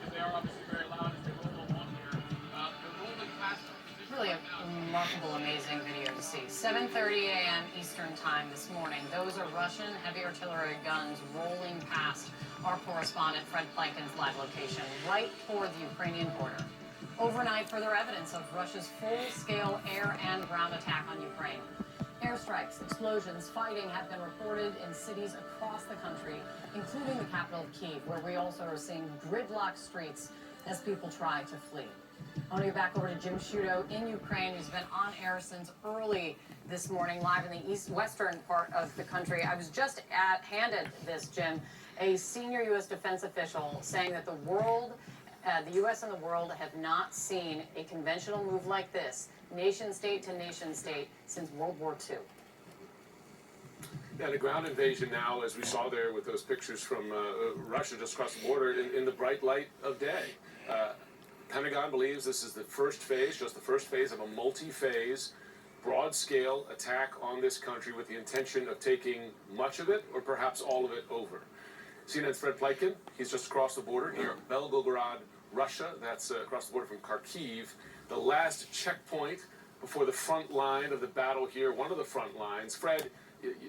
because they are obviously very loud as they roll along here. They're rolling past our position Really a right now. remarkable, amazing video to see. 7:30 a.m. Eastern time this morning. Those are Russian heavy artillery guns rolling past our correspondent Fred Plankin's live location, right toward the Ukrainian border. Overnight, further evidence of Russia's full-scale air and ground attack on Ukraine. Airstrikes, explosions, fighting have been reported in cities across the country, including the capital of Kyiv, where we also are seeing gridlocked streets as people try to flee. I want to get back over to Jim Sciutto in Ukraine, who's been on air since early this morning, live in the western part of the country. I was just handed this, Jim, a senior U.S. defense official saying that the U.S. and the world have not seen a conventional move like this, nation state to nation state, since World War II. Yeah, the ground invasion now, as we saw there with those pictures from Russia just across the border, in the bright light of day. Pentagon believes this is the first phase, just the first phase of a multi-phase, broad-scale attack on this country with the intention of taking much of it or perhaps all of it over. CNN's Fred Pleitgen, he's just across the border near Belgorod, Russia. That's across the border from Kharkiv, the last checkpoint before the front line of the battle here, one of the front lines. Fred,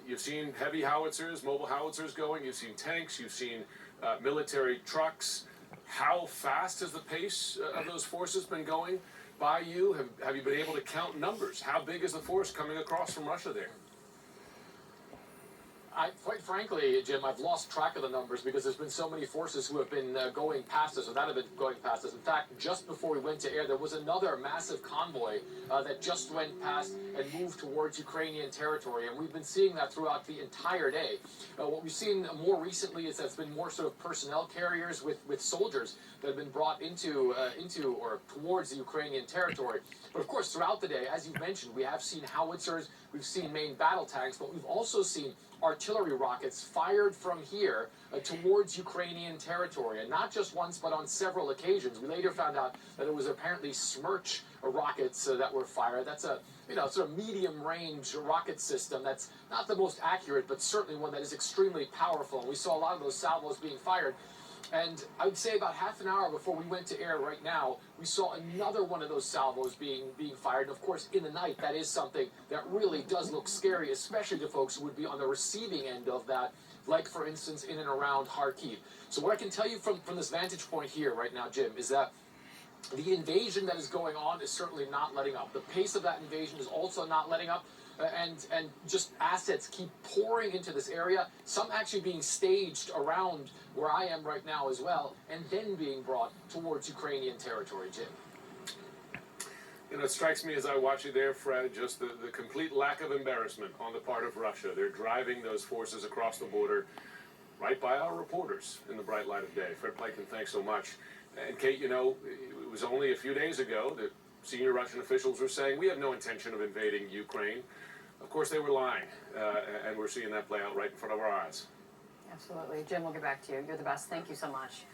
you've seen heavy howitzers, mobile howitzers going, you've seen tanks, you've seen military trucks. How fast has the pace of those forces been going by you? Have you been able to count numbers? How big is the force coming across from Russia there? Quite frankly, Jim, I've lost track of the numbers because there's been so many forces who have been going past us or that have been going past us. In fact, just before we went to air, there was another massive convoy that just went past and moved towards Ukrainian territory, and we've been seeing that throughout the entire day. What we've seen more recently is that it's been more sort of personnel carriers with soldiers that have been brought into or towards the Ukrainian territory. But of course, throughout the day, as you mentioned, we have seen howitzers, we've seen main battle tanks, but we've also seen artillery rockets fired from here towards Ukrainian territory, and not just once, but on several occasions. We later found out that it was apparently Smerch rockets that were fired. That's a sort of medium-range rocket system that's not the most accurate, but certainly one that is extremely powerful. And we saw a lot of those salvos being fired. And I would say about half an hour before we went to air right now, we saw another one of those salvos being fired. And of course, in the night, that is something that really does look scary, especially to folks who would be on the receiving end of that, like, for instance, in and around Kharkiv. So what I can tell you from this vantage point here right now, Jim, is that the invasion that is going on is certainly not letting up. The pace of that invasion is also not letting up. And just assets keep pouring into this area, some actually being staged around where I am right now as well, and then being brought towards Ukrainian territory, Jim. You know, it strikes me as I watch you there, Fred, just the complete lack of embarrassment on the part of Russia. They're driving those forces across the border right by our reporters in the bright light of day. Fred Pleitgen, thanks so much. And Kate, you know, it was only a few days ago that senior Russian officials were saying, we have no intention of invading Ukraine. Of course, they were lying, and we're seeing that play out right in front of our eyes. Absolutely. Jim, we'll get back to you. You're the best. Thank you so much.